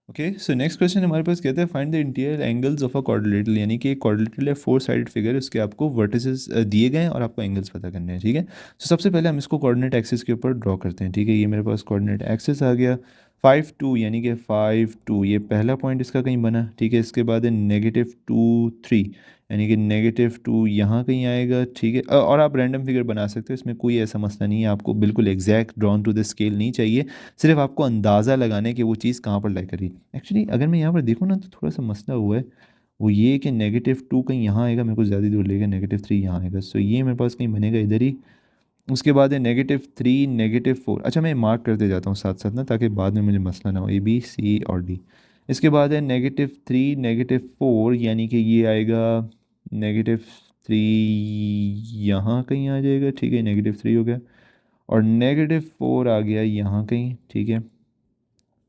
Okay, so next question हमारे पास कहते हैं find the interior angles of a quadrilateral, यानी कि एक क्वाड्रिलेटरल है 4 साइडेड फिगर, उसके आपको वर्टिसेस दिए गए हैं और आपको एंगल्स पता करने हैं। ठीक है, तो सबसे पहले हम इसको कोऑर्डिनेट एक्सिस के ऊपर ड्रॉ करते हैं। ठीक है, ये मेरे पास कोऑर्डिनेट एक्सिस आ गया 5 2, यानी कि 5 2 ये पहला पॉइंट इसका कहीं बना। ठीक है, इसके बाद है -2 3, यानी कि -2 यहाँ कहीं आएगा। ठीक है, और आप रैंडम फिगर बना सकते हो, इसमें कोई ऐसा मसला नहीं है, आपको बिल्कुल exact drawn to the scale नहीं चाहिए, सिर्फ आपको अंदाज़ा लगाने कि वो चीज़ कहाँ पर लाई करी। एक्चुअली अगर मैं यहाँ पर देखूँ ना तो थोड़ा सा मसला हुआ है, वो ये कि -2 कहीं यहाँ आएगा, मेरे को ज़्यादा दूर लेगा, -3 यहाँ आएगा, सो ये मेरे पास कहीं बनेगा इधर ही। उसके बाद है -3 -4। अच्छा, मैं मार्क करते जाता हूँ साथ साथ ना, ताकि बाद में मुझे मसला ना हो, A B C और D। इसके बाद है -3 -4, यानी कि ये आएगा -3 यहाँ कहीं आ जाएगा। ठीक है, -3 हो गया, और -4 आ गया यहाँ कहीं। ठीक है,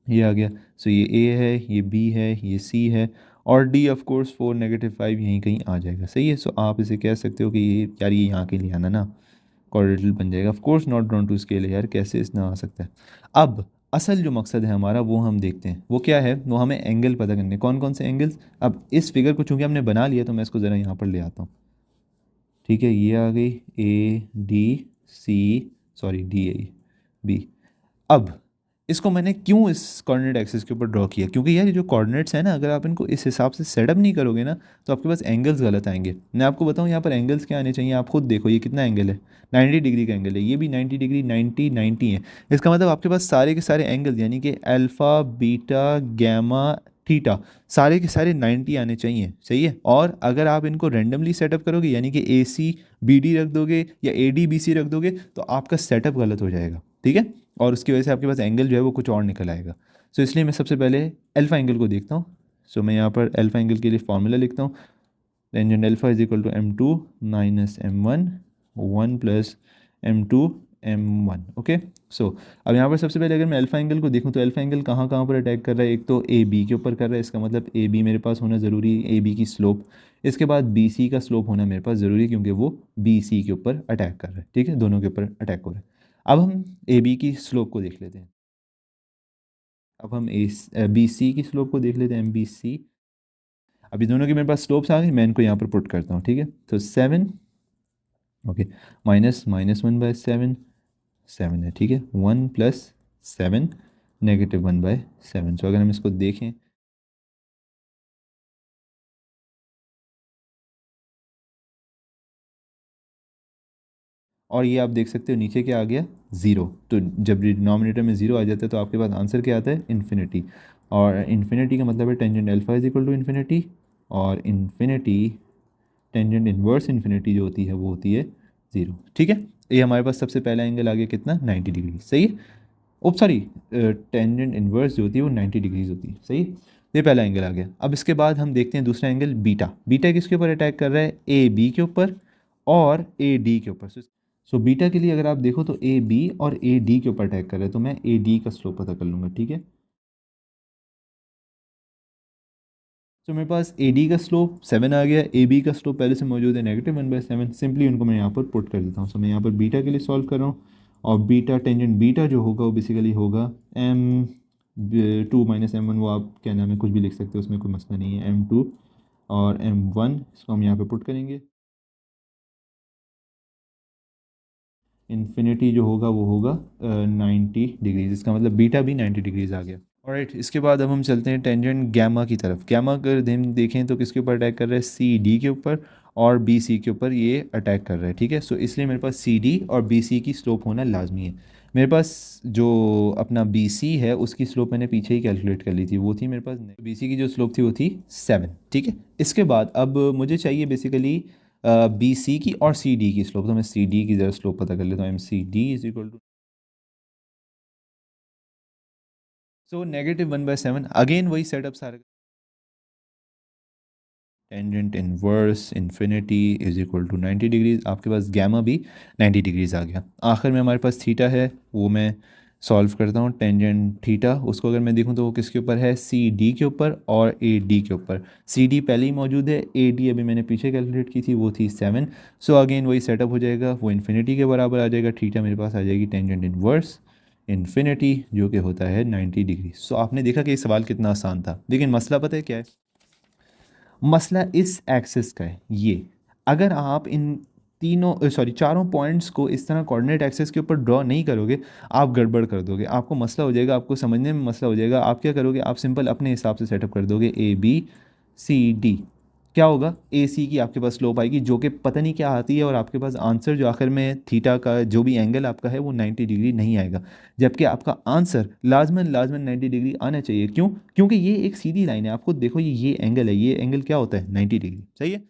ये आ गया। सो ये ए है, ये बी है, ये सी है, और डी ऑफ कोर्स 4 -5 यहीं कहीं आ जाएगा। सही है, सो आप इसे कह सकते हो कि ये यार ये यहाँ के लिए आना ना क्वाड्रेटिल बन जाएगा। Of course not drawn to scale है यार, कैसे इसमें आ सकता है। अब असल जो मकसद है हमारा वो हम देखते हैं, वो क्या है, वो हमें एंगल पता करने, कौन कौन से एंगल्स। अब इस फिगर को चूंकि हमने बना लिया तो मैं इसको ज़रा यहाँ पर ले आता हूँ। ठीक है, ये आ गई A D C, sorry D A B। अब इसको मैंने क्यों इस कोऑर्डिनेट एक्सिस के ऊपर ड्रॉ किया, क्योंकि यार ये जो कोऑर्डिनेट्स हैं ना, अगर आप इनको इस हिसाब से सेटअप नहीं करोगे ना तो आपके पास एंगल्स गलत आएंगे। मैं आपको बताऊं यहाँ पर एंगल्स क्या आने चाहिए, आप खुद देखो ये कितना एंगल है, 90 डिग्री का एंगल है, ये भी 90 डिग्री, 90 90 है। इसका मतलब आपके पास सारे के सारे एंगल्स, यानी कि अल्फ़ा बीटा गैमा थीटा, सारे के सारे 90 आने चाहिए। सही है, और अगर आप इनको रेंडमली सेटअप करोगे, यानी कि AC BD रख दोगे या AD BC रख दोगे, तो आपका सेटअप गलत हो जाएगा। ठीक है, और उसकी वजह से आपके पास एंगल जो है वो कुछ और निकल आएगा। सो इसलिए मैं सबसे पहले अल्फ़ा एंगल को देखता हूँ। सो मैं यहाँ पर अल्फ़ा एंगल के लिए फार्मूला लिखता हूँ, tangent alpha is equal to M2 minus M1 1 plus M2 M1। Okay, so अब यहाँ पर सबसे पहले अगर मैं अल्फ़ा एंगल को देखूँ तो अल्फ़ा एंगल कहाँ कहाँ पर अटैक कर रहा है, एक तो AB के ऊपर कर रहा है, इसका मतलब AB मेरे पास होना ज़रूरी है, AB की स्लोप। इसके बाद BC का स्लोप होना मेरे पास ज़रूरी है, क्योंकि वो BC के ऊपर अटैक कर रहा है। ठीक है, दोनों के ऊपर अटैक हो रहा है। अब हम AB की स्लोप को देख लेते हैं। अब हम BC की स्लोप को देख लेते हैं, MBC। अभी दोनों की मेरे पास स्लोप्स आ गई, मैं इनको यहाँ पर पुट करता हूँ। ठीक है, तो 7, ओके, माइनस -1/7, 7 है। ठीक है, 1 प्लस 7 -1/7। सो अगर हम इसको देखें, और ये आप देख सकते हो नीचे क्या आ गया, ज़ीरो। तो जब डिनोमिनेटर में ज़ीरो आ जाता है तो आपके पास आंसर क्या आता है, इन्फिनिटी। और इन्फिनिटी का मतलब है tangent alpha is equal to infinity, और इन्फिनिटी टेंजेंट इन्वर्स इन्फिनिटी जो होती है वो होती है ज़ीरो। ठीक है, ये हमारे पास सबसे पहला एंगल आ गया कितना, 90 डिग्री। सही है, ओप सॉरी, टेंजेंट इन्वर्स जो होती है वो 90 डिग्रीज होती है। सही, ये पहला एंगल आ गया। अब इसके बाद हम देखते हैं दूसरा एंगल बीटा। बीटा किसके ऊपर अटैक कर रहा है, AB के ऊपर और AD के ऊपर। सो बीटा के लिए अगर आप देखो तो AB और AD के ऊपर अटैक कर रहा है, तो मैं AD का स्लोप पता कर लूँगा। ठीक है, तो मेरे पास AD का स्लोप 7 आ गया, AB का स्लोप पहले से मौजूद है -1/7। सिंपली उनको मैं यहाँ पर पुट कर देता हूँ। सो मैं यहाँ पर बीटा के लिए सॉल्व कर रहा हूँ, और बीटा टेंजेंट बीटा जो होगा वो बेसिकली होगा M2 - M1, वो आप क्या नाम है कुछ भी लिख सकते हो, उसमें कोई मसला नहीं है, M2 और M1, इसको हम यहाँ पे पुट करेंगे। इन्फिनिटी जो होगा वो होगा 90 डिग्रीज, इसका मतलब बीटा भी 90 डिग्रीज आ गया। ऑलराइट, इसके बाद अब हम चलते हैं टेंजेंट गैमा की तरफ। गैमा अगर हम देखें तो किसके ऊपर अटैक कर रहा है, CD के ऊपर और BC के ऊपर ये अटैक कर रहा है। ठीक है, सो इसलिए मेरे पास CD और BC की स्लोप होना लाजमी है। मेरे पास जो अपना BC है उसकी स्लोप मैंने पीछे ही कैलकुलेट कर ली थी, वो थी मेरे पास BC की जो स्लोप थी वो थी 7। ठीक है, इसके बाद अब मुझे चाहिए बेसिकली BC की और CD की स्लोप, तो मैं CD की ज़रा स्लोप पता कर लेता हूँ। MCD is equal to, so -1/7, again वही सेटअप सारा, tangent inverse infinity is equal to 90 degrees, आपके पास गैमा भी 90 डिग्रीज आ गया। आखिर में हमारे पास थीटा है, वो मैं सॉल्व करता हूँ। टेंजेंट थीटा, उसको अगर मैं देखूँ तो वो किसके ऊपर है, CD के ऊपर और AD के ऊपर। CD पहले ही मौजूद है, AD अभी मैंने पीछे कैलकुलेट की थी, वो थी 7। सो अगेन वही सेटअप हो जाएगा, वो इन्फिनिटी के बराबर आ जाएगा। थीटा मेरे पास आ जाएगी टेंजेंट इनवर्स इन्फिनिटी, जो कि होता है 90 डिग्री। सो आपने देखा कि ये सवाल कितना आसान था, लेकिन मसला पता है क्या है? मसला इस एक्सिस का है ये। अगर आप इन तीनों सॉरी चारों पॉइंट्स को इस तरह कोऑर्डिनेट एक्सिस के ऊपर ड्रॉ नहीं करोगे, आप गड़बड़ कर दोगे, आपको मसला हो जाएगा, आपको समझने में मसला हो जाएगा। आप क्या करोगे, आप सिंपल अपने हिसाब से सेटअप कर दोगे ए बी सी डी। क्या होगा, ए सी की आपके पास स्लोप आएगी जो कि पता नहीं क्या आती है, और आपके पास आंसर जो आखिर में थीटा का जो भी एंगल आपका है वो 90 डिग्री नहीं आएगा। जबकि आपका आंसर लाजमन लाजमन 90 डिग्री आना चाहिए। क्यों? क्योंकि ये एक सीधी लाइन है। आपको देखो, ये एंगल है, ये एंगल क्या होता है, 90 डिग्री। सही है।